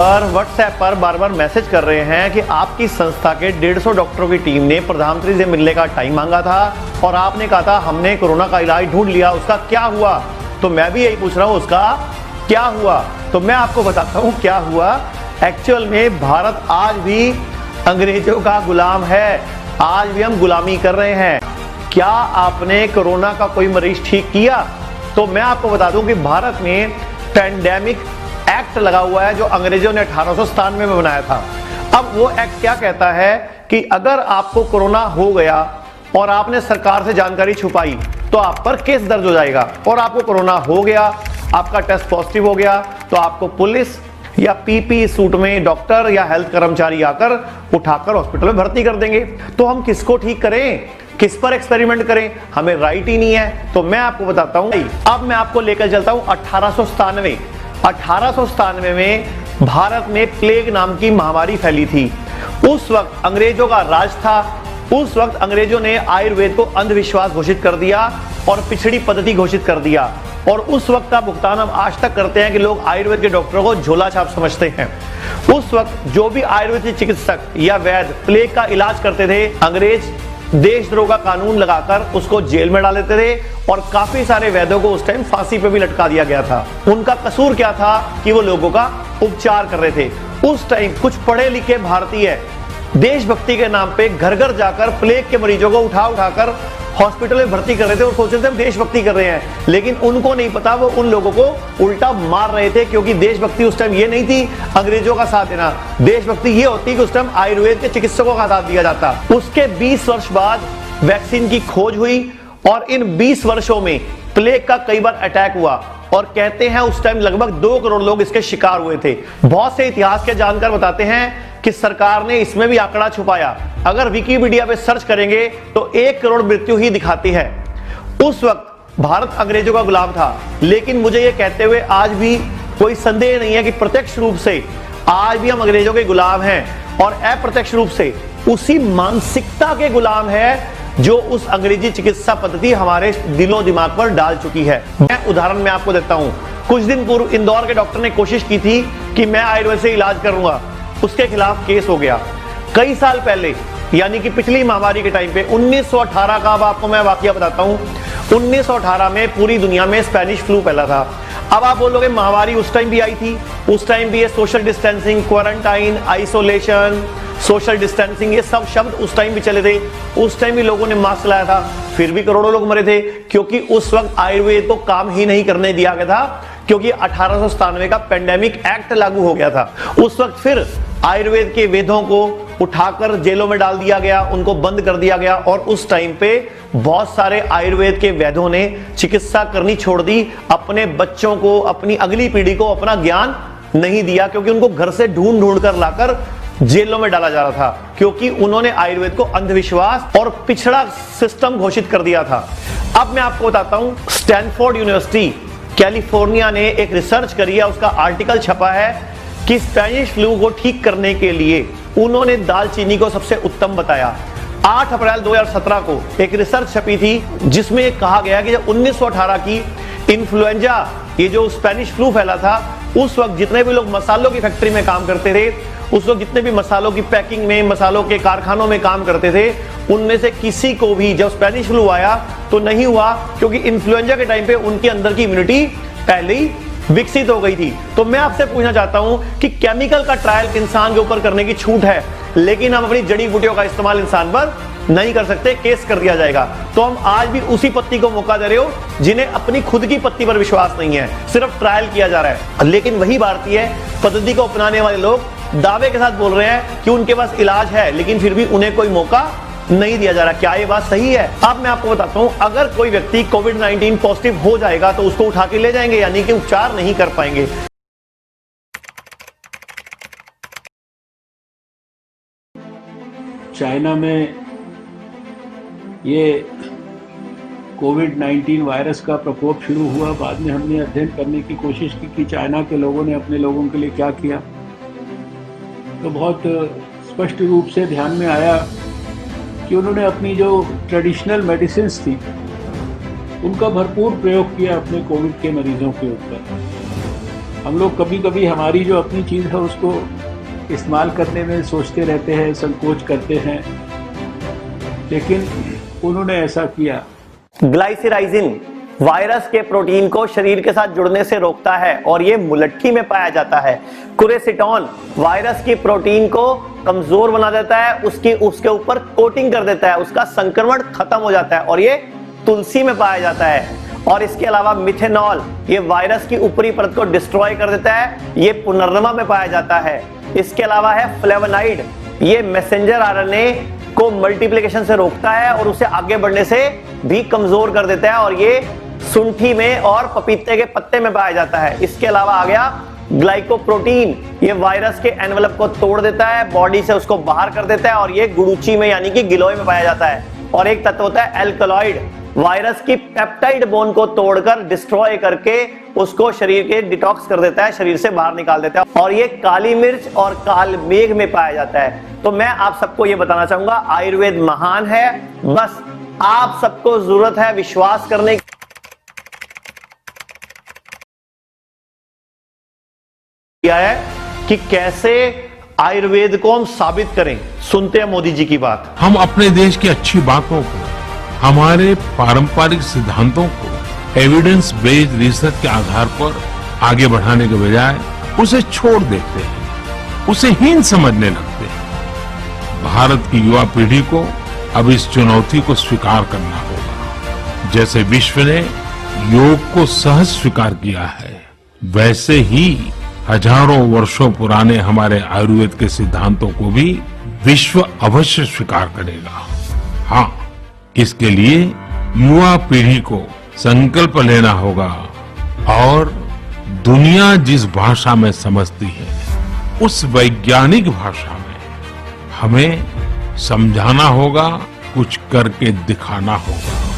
और व्हाट्सएप पर बार बार मैसेज कर रहे हैं कि आपकी संस्था के 150 डॉक्टरों की टीम ने प्रधानमंत्री से मिलने का टाइम मांगा था और आपने कहा था हमने कोरोना का इलाज ढूंढ लिया, उसका क्या हुआ? तो मैं भी यही पूछ रहा हूं, उसका क्या हुआ? तो मैं आपको बताता हूं क्या हुआ। एक्चुअल में भारत आज भी अंग्रेजों का गुलाम है, आज भी हम गुलामी कर रहे हैं। क्या आपने कोरोना का कोई मरीज ठीक किया? तो मैं आपको बता दूं कि भारत में पैंडेमिक एक्ट लगा हुआ है जो अंग्रेजों ने 1897 में बनाया था। अब वो एक्ट क्या कहता है कि अगर आपको कोरोना हो गया और आपने सरकार से जानकारी छुपाई तो आप पर केस दर्ज हो जाएगा, और आपको कोरोना हो गया, आपका टेस्ट पॉजिटिव हो गया, तो आपको पुलिस या पीपी सूट में डॉक्टर या हेल्थ कर्मचारी आकर उठाकर हॉस्पिटल में भर्ती कर देंगे। तो हम किसको ठीक करें, किस पर एक्सपेरिमेंट करें? हमें राइट ही नहीं है। तो मैं आपको बताता हूं, अब मैं आपको लेकर चलता हूं 1897 में भारत में प्लेग नाम की महामारी फैली थी। उस वक्त अंग्रेजों का राज था। उस वक्त अंग्रेजों ने आयुर्वेद को अंधविश्वास घोषित कर दिया और पिछड़ी पद्धति घोषित कर दिया, और उस वक्त का भुगतान हम आज तक करते हैं कि लोग आयुर्वेद के डॉक्टरों को झोला छाप समझते हैं। उस वक्त जो भी आयुर्वेदिक चिकित्सक या वैद्य प्लेग का इलाज करते थे, अंग्रेज देशद्रोह का कानून लगाकर उसको जेल में डाल देते थे, और काफी सारे वैद्यों को उस टाइम फांसी पे भी लटका दिया गया था। उनका कसूर क्या था कि वो लोगों का उपचार कर रहे थे। उस टाइम कुछ पढ़े लिखे भारतीय देशभक्ति के नाम पे घर घर जाकर प्लेग के मरीजों को उठाकर हॉस्पिटल में भर्ती कर रहे थे और सोच रहे थे हम देशभक्ति कर रहे हैं, लेकिन उनको नहीं पता वो उन लोगों को उल्टा मार रहे थे। क्योंकि देशभक्ति उस टाइम ये नहीं थी अंग्रेजों का साथ देना, देशभक्ति ये होती कि उस टाइम आयुर्वेद के चिकित्सकों का साथ दिया जाता। उसके 20 वर्ष बाद वैक्सीन की खोज हुई, और इन 20 वर्षों में प्लेग का कई बार अटैक हुआ, और कहते हैं उस टाइम लगभग 2 करोड़ लोग इसके शिकार हुए थे। बहुत से इतिहास के जानकार बताते हैं कि सरकार ने इसमें भी आंकड़ा छुपाया। अगर विकिपीडिया पे सर्च करेंगे तो 1 करोड़ मृत्यु ही दिखाती है। उस वक्त भारत अंग्रेजों का गुलाम था, लेकिन मुझे यह कहते हुए आज भी कोई संदेह नहीं है कि प्रत्यक्ष रूप से आज भी हम अंग्रेजों के गुलाम हैं, और अप्रत्यक्ष रूप से उसी मानसिकता के गुलाम है जो उस अंग्रेजी चिकित्सा पद्धति हमारे दिलो दिमाग पर डाल चुकी है। मैं उदाहरण में आपको देता हूं। कुछ दिन पूर्व इंदौर के डॉक्टर ने कोशिश की थी कि मैं आयुर्वेद से इलाज करूंगा, उसके खिलाफ केस हो गया। कई साल पहले, यानी कि पिछली महामारी के टाइम पे 1918 का, अब आपको मैं वाकया बताता हूं। 1918 में पूरी दुनिया में स्पेनिश फ्लू फैला था। अब आप बोलोगे महामारी उस टाइम भी आई थी, उस टाइम भी ये social distancing, quarantine, isolation, social distancing, ये सब शब्द उस टाइम भी चले थे। उस टाइम भी लोगों ने मास्क लाया था, फिर भी करोड़ों लोग मरे थे, क्योंकि उस वक्त आयुर्वेद को काम ही नहीं करने दिया गया था, क्योंकि 1897 का पेंडेमिक एक्ट लागू हो गया था। उस वक्त फिर आयुर्वेद के वेदों को उठाकर जेलों में डाल दिया गया, उनको बंद कर दिया गया, और उस टाइम पे बहुत सारे आयुर्वेद के वैद्यों ने चिकित्सा करनी छोड़ दी। अपने बच्चों को, अपनी अगली पीढ़ी को अपना ज्ञान नहीं दिया, क्योंकि उनको घर से ढूंढ कर लाकर जेलों में डाला जा रहा था, क्योंकि उन्होंने आयुर्वेद को अंधविश्वास और पिछड़ा सिस्टम घोषित कर दिया था। अब मैं आपको बताता हूं, स्टैनफोर्ड यूनिवर्सिटी कैलिफोर्निया ने एक रिसर्च करी है, उसका आर्टिकल छपा है कि स्पेनिश फ्लू को ठीक करने के लिए उन्होंने दालचीनी को सबसे उत्तम बताया। 8 अप्रैल 2017 को एक रिसर्च छपी थी जिसमें कहा गया कि जब 1918 की इन्फ्लुएंजा, ये जो स्पेनिश फ्लू फैला था, उस वक्त जितने भी लोग मसालों की फैक्ट्री में काम करते थे, उस वक्त जितने भी मसालों की पैकिंग में, मसालों के कारखानों में काम करते थे, उनमें से किसी को भी जब स्पेनिश फ्लू आया तो नहीं हुआ, क्योंकि इन्फ्लुएंजा के टाइम पे उनके अंदर की इम्यूनिटी पहले ही विकसित हो गई थी। तो मैं आपसे पूछना चाहता हूं कि केमिकल का ट्रायल इंसान के ऊपर करने की छूट है, लेकिन हम अपनी जड़ी बूटियों का इस्तेमाल इंसान पर नहीं कर सकते, केस कर दिया जाएगा। तो हम आज भी उसी पत्ती को मौका दे रहे हो जिन्हें अपनी खुद की पत्ती पर विश्वास नहीं है, सिर्फ ट्रायल किया जा रहा है। लेकिन वही भारतीय पद्धति को अपनाने वाले लोग दावे के साथ बोल रहे हैं कि उनके पास इलाज है, लेकिन फिर भी उन्हें कोई मौका नहीं दिया जा रहा। क्या ये बात सही है? अब मैं आपको बताता हूं, अगर कोई व्यक्ति कोविड-19 पॉजिटिव हो जाएगा तो उसको उठा के ले जाएंगे, यानी कि उपचार नहीं कर पाएंगे। चाइना में ये कोविड-19 वायरस का प्रकोप शुरू हुआ। बाद में हमने अध्ययन करने की कोशिश की कि चाइना के लोगों ने अपने लोगों के लिए क्या किया, तो बहुत स्पष्ट रूप से ध्यान में आया कि उन्होंने अपनी जो ट्रेडिशनल मेडिसिन्स थी उनका भरपूर प्रयोग किया अपने कोविड के मरीजों के ऊपर। हम लोग कभी कभी हमारी जो अपनी चीज़ है उसको इस्तेमाल करने में सोचते रहते हैं, संकोच करते हैं, लेकिन उन्होंने ऐसा किया। ग्लाइसिराइजिन वायरस के प्रोटीन को शरीर के साथ जुड़ने से रोकता है और ये मुलट्ठी में पाया जाता है। कुरेसिटॉन वायरस की प्रोटीन को कमजोर बना देता है, उसके ऊपर कोटिंग कर देता है, उसका संक्रमण खत्म हो जाता है और ये तुलसी में पाया जाता है। और इसके अलावा मिथेनॉल ये वायरस की ऊपरी परत को डिस्ट्रॉय कर देता है, ये पुनर्रमा में पाया जाता है। इसके अलावा है फ्लेवोनाइड, ये मैसेंजर आरएनए को मल्टीप्लिकेशन से रोकता है और उसे आगे बढ़ने से भी कमजोर कर देता है और ये सुंठी में और पपीते के पत्ते में पाया जाता है। इसके अलावा आ गया ग्लाइकोप्रोटीन, ये वायरस के एनवेलप को तोड़ देता है, बॉडी से उसको बाहर कर देता है और ये गुड़ूची में यानी कि गिलोय में पाया जाता है। और एक तत्व होता है एल्कलॉइड, वायरस की पेप्टाइड बॉन्ड को तोड़कर डिस्ट्रॉय करके उसको शरीर के डिटॉक्स कर देता है, शरीर से बाहर निकाल देता है और ये काली मिर्च और काल मेघ में पाया जाता है। तो मैं आप सबको ये बताना चाहूंगा, आयुर्वेद महान है, बस आप सबको जरूरत है विश्वास करने की। है कि कैसे आयुर्वेद को हम साबित करें। सुनते हैं मोदी जी की बात। हम अपने देश की अच्छी बातों को, हमारे पारंपरिक सिद्धांतों को एविडेंस बेस्ड रिसर्च के आधार पर आगे बढ़ाने के बजाय उसे छोड़ देते हैं, उसे हीन समझने लगते हैं। भारत की युवा पीढ़ी को अब इस चुनौती को स्वीकार करना होगा। जैसे विश्व ने योग को सहज स्वीकार किया है, वैसे ही हजारों वर्षों पुराने हमारे आयुर्वेद के सिद्धांतों को भी विश्व अवश्य स्वीकार करेगा। हाँ, इसके लिए युवा पीढ़ी को संकल्प लेना होगा और दुनिया जिस भाषा में समझती है उस वैज्ञानिक भाषा में हमें समझाना होगा, कुछ करके दिखाना होगा।